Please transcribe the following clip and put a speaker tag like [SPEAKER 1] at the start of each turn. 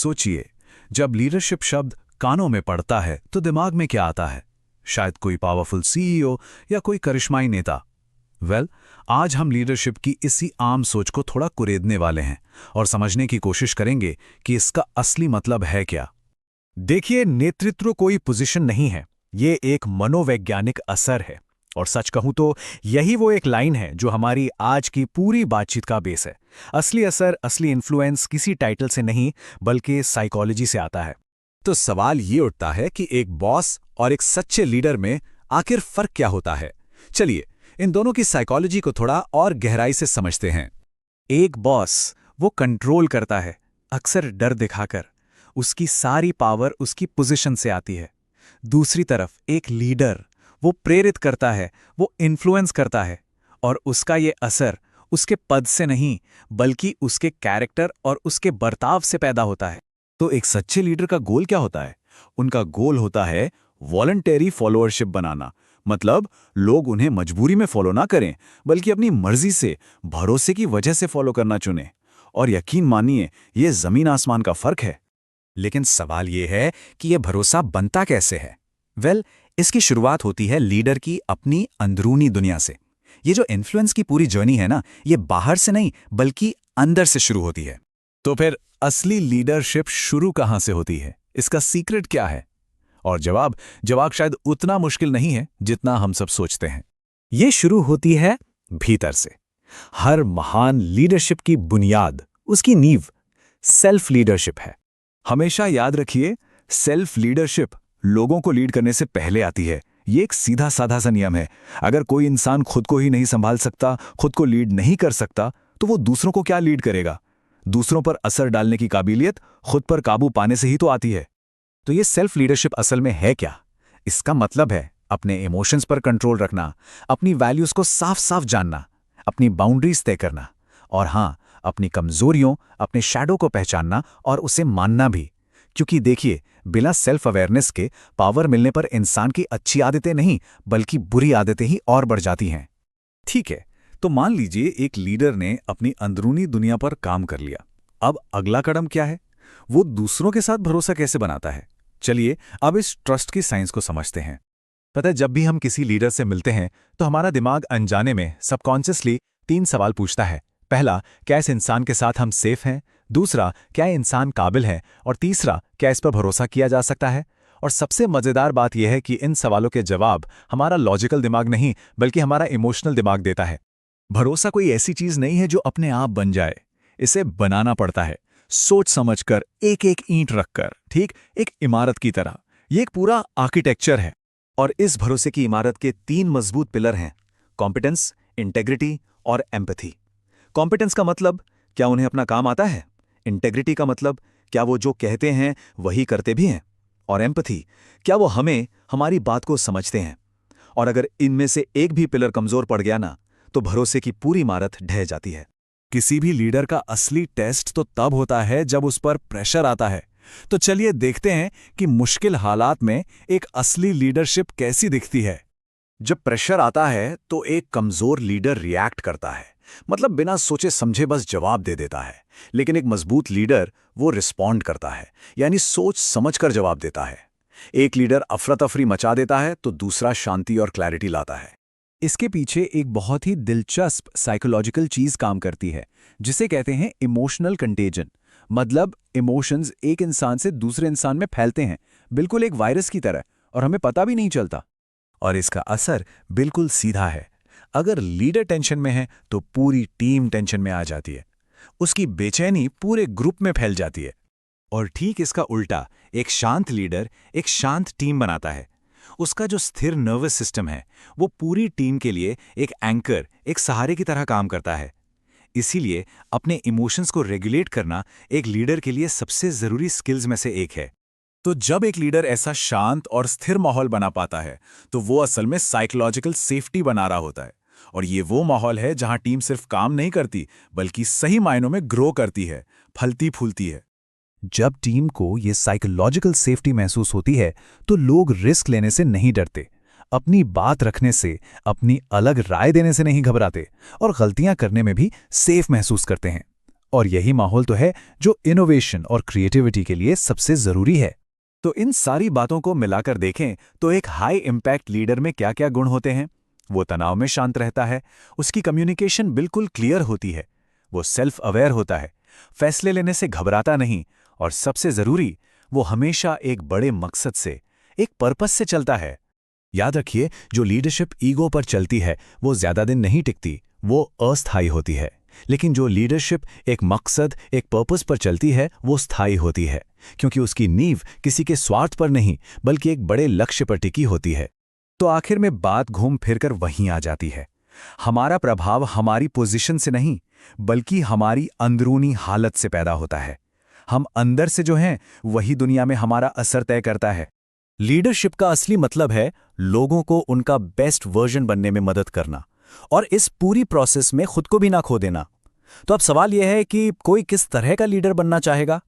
[SPEAKER 1] सोचिए, जब लीडरशिप शब्द कानों में पड़ता है तो दिमाग में क्या आता है? शायद कोई पावरफुल सीईओ या कोई करिश्माई नेता। आज हम लीडरशिप की इसी आम सोच को थोड़ा कुरेदने वाले हैं और समझने की कोशिश करेंगे कि इसका असली मतलब है क्या।
[SPEAKER 2] देखिए, नेतृत्व कोई पोजीशन नहीं है, ये एक मनोवैज्ञानिक असर है। और सच कहूं तो यही वो एक लाइन है जो हमारी आज की पूरी बातचीत का बेस है। असली असर, असली इन्फ्लुएंस किसी टाइटल से नहीं बल्कि साइकोलॉजी से आता है।
[SPEAKER 3] तो सवाल ये उठता है कि एक बॉस और एक सच्चे लीडर में आखिर फर्क क्या होता है। चलिए इन दोनों की साइकोलॉजी को थोड़ा और गहराई से समझते हैं।
[SPEAKER 2] एक बॉस वो कंट्रोल करता है, अक्सर डर दिखाकर। उसकी सारी पावर उसकी पोजीशन से आती है। दूसरी तरफ एक लीडर वो प्रेरित करता है, वो इन्फ्लुएंस करता है, और उसका ये असर उसके पद से नहीं बल्कि उसके कैरेक्टर और उसके बर्ताव से पैदा होता है।
[SPEAKER 3] तो एक सच्चे लीडर का गोल क्या होता है? उनका गोल होता है वॉलंटरी फॉलोअरशिप बनाना। मतलब लोग उन्हें मजबूरी में फॉलो ना करें बल्कि अपनी मर्जी से, भरोसे की वजह से फॉलो करना चुनें। और यकीन मानिए, ये जमीन आसमान का फर्क है।
[SPEAKER 2] लेकिन सवाल ये है कि यह भरोसा बनता कैसे है? इसकी शुरुआत होती है लीडर की अपनी अंदरूनी दुनिया से। ये जो इन्फ्लुएंस की पूरी जर्नी है ना, ये बाहर से नहीं बल्कि अंदर से शुरू होती है।
[SPEAKER 1] तो फिर असली लीडरशिप शुरू कहां से होती है? इसका सीक्रेट क्या है? और जवाब शायद उतना मुश्किल नहीं है जितना हम सब सोचते हैं।
[SPEAKER 2] ये शुरू होती है भीतर से। हर महान लीडरशिप की बुनियाद, उसकी नींव सेल्फ लीडरशिप है।
[SPEAKER 1] हमेशा याद रखिए, सेल्फ लीडरशिप लोगों को लीड करने से पहले आती है। ये एक सीधा साधा सा नियम है। अगर कोई इंसान खुद को ही नहीं संभाल सकता, खुद को लीड नहीं कर सकता, तो वो दूसरों को क्या लीड करेगा? दूसरों पर असर डालने की काबिलियत खुद पर काबू पाने से ही तो आती है।
[SPEAKER 2] तो ये सेल्फ लीडरशिप असल में है क्या? इसका मतलब है अपने इमोशंस पर कंट्रोल रखना, अपनी वैल्यूज को साफ साफ जानना, अपनी बाउंड्रीज तय करना, और हाँ, अपनी कमजोरियों, अपने शैडो को पहचानना और उसे मानना भी। क्योंकि देखिए, बिना सेल्फ अवेयरनेस के पावर मिलने पर इंसान की अच्छी आदतें नहीं बल्कि बुरी आदतें ही और बढ़ जाती हैं।
[SPEAKER 1] ठीक है, तो मान लीजिए एक लीडर ने अपनी अंदरूनी दुनिया पर काम कर लिया। अब अगला कदम क्या है? वो दूसरों के साथ भरोसा कैसे बनाता है? चलिए अब इस ट्रस्ट की साइंस को समझते हैं।
[SPEAKER 2] पता है, जब भी हम किसी लीडर से मिलते हैं तो हमारा दिमाग अनजाने में सबकॉन्शियसली 3 सवाल पूछता है। पहला, क्या इस इंसान के साथ हम सेफ हैं? दूसरा, क्या ये इंसान काबिल है? और तीसरा, क्या इस पर भरोसा किया जा सकता है? और सबसे मजेदार बात यह है कि इन सवालों के जवाब हमारा लॉजिकल दिमाग नहीं बल्कि हमारा इमोशनल दिमाग देता है।
[SPEAKER 1] भरोसा कोई ऐसी चीज नहीं है जो अपने आप बन जाए। इसे बनाना पड़ता है, सोच समझकर, एक एक ईंट रखकर, ठीक एक इमारत की तरह। ये एक पूरा आर्किटेक्चर है।
[SPEAKER 2] और इस भरोसे की इमारत के 3 मजबूत पिलर हैं: कॉम्पिटेंस, इंटेग्रिटी और एम्पैथी। कॉम्पिटेंस का मतलब क्या उन्हें अपना काम आता है? इंटेग्रिटी का मतलब क्या वो जो कहते हैं वही करते भी हैं? और एम्पैथी, क्या वो हमें, हमारी बात को समझते हैं? और अगर इनमें से एक भी पिलर कमजोर पड़ गया ना, तो भरोसे की पूरी इमारत ढह जाती है।
[SPEAKER 1] किसी भी लीडर का असली टेस्ट तो तब होता है जब उस पर प्रेशर आता है। तो चलिए देखते हैं कि मुश्किल हालात में एक असली लीडरशिप कैसी दिखती है।
[SPEAKER 2] जब प्रेशर आता है तो एक कमजोर लीडर रिएक्ट करता है, मतलब बिना सोचे समझे बस जवाब दे देता है। लेकिन एक मजबूत लीडर वो रिस्पॉन्ड करता है, यानी सोच समझकर जवाब देता है। एक लीडर अफरा तफरी मचा देता है तो दूसरा शांति और क्लैरिटी लाता है।
[SPEAKER 1] इसके पीछे एक बहुत ही दिलचस्प साइकोलॉजिकल चीज काम करती है, जिसे कहते हैं इमोशनल कंटेजन। मतलब इमोशंस एक इंसान से दूसरे इंसान में फैलते हैं, बिल्कुल एक वायरस की तरह, और हमें पता भी नहीं चलता।
[SPEAKER 2] और इसका असर बिल्कुल सीधा है। अगर लीडर टेंशन में है तो पूरी टीम टेंशन में आ जाती है। उसकी बेचैनी पूरे ग्रुप में फैल जाती है। और ठीक इसका उल्टा, एक शांत लीडर एक शांत टीम बनाता है। उसका जो स्थिर नर्वस सिस्टम है वो पूरी टीम के लिए एक एंकर, एक सहारे की तरह काम करता है। इसीलिए अपने इमोशंस को रेगुलेट करना एक लीडर के लिए सबसे जरूरी स्किल्स में से एक है।
[SPEAKER 1] तो जब एक लीडर ऐसा शांत और स्थिर माहौल बना पाता है तो वो असल में साइकोलॉजिकल सेफ्टी बना रहा होता है। और ये वो माहौल है जहां टीम सिर्फ काम नहीं करती बल्कि सही मायनों में ग्रो करती है, फलती फूलती है।
[SPEAKER 2] जब टीम को ये साइकोलॉजिकल सेफ्टी महसूस होती है तो लोग रिस्क लेने से नहीं डरते, अपनी बात रखने से, अपनी अलग राय देने से नहीं घबराते, और गलतियां करने में भी सेफ महसूस करते हैं। और यही माहौल तो है जो इनोवेशन और क्रिएटिविटी के लिए सबसे जरूरी है।
[SPEAKER 3] तो इन सारी बातों को मिलाकर देखें तो एक हाई इम्पैक्ट लीडर में क्या क्या गुण होते हैं? वो तनाव में शांत रहता है, उसकी कम्युनिकेशन बिल्कुल क्लियर होती है, वो सेल्फ अवेयर होता है, फैसले लेने से घबराता नहीं, और सबसे जरूरी, वो हमेशा एक बड़े मकसद से, एक पर्पस से चलता है। याद रखिए, जो लीडरशिप ईगो पर चलती है वो ज्यादा दिन नहीं टिकती, वो अस्थायी होती है। लेकिन जो लीडरशिप एक मकसद, एक पर्पस पर चलती है, वो स्थायी होती है, क्योंकि उसकी नींव किसी के स्वार्थ पर नहीं बल्कि एक बड़े लक्ष्य पर टिकी होती है। तो आखिर में बात घूम फिरकर वहीं आ जाती है, हमारा प्रभाव हमारी पोजीशन से नहीं बल्कि हमारी अंदरूनी हालत से पैदा होता है। हम अंदर से जो हैं वही दुनिया में हमारा असर तय करता है। लीडरशिप का असली मतलब है लोगों को उनका बेस्ट वर्जन बनने में मदद करना, और इस पूरी प्रोसेस में खुद को भी ना खो देना। तो अब सवाल यह है कि कोई किस तरह का लीडर बनना चाहेगा?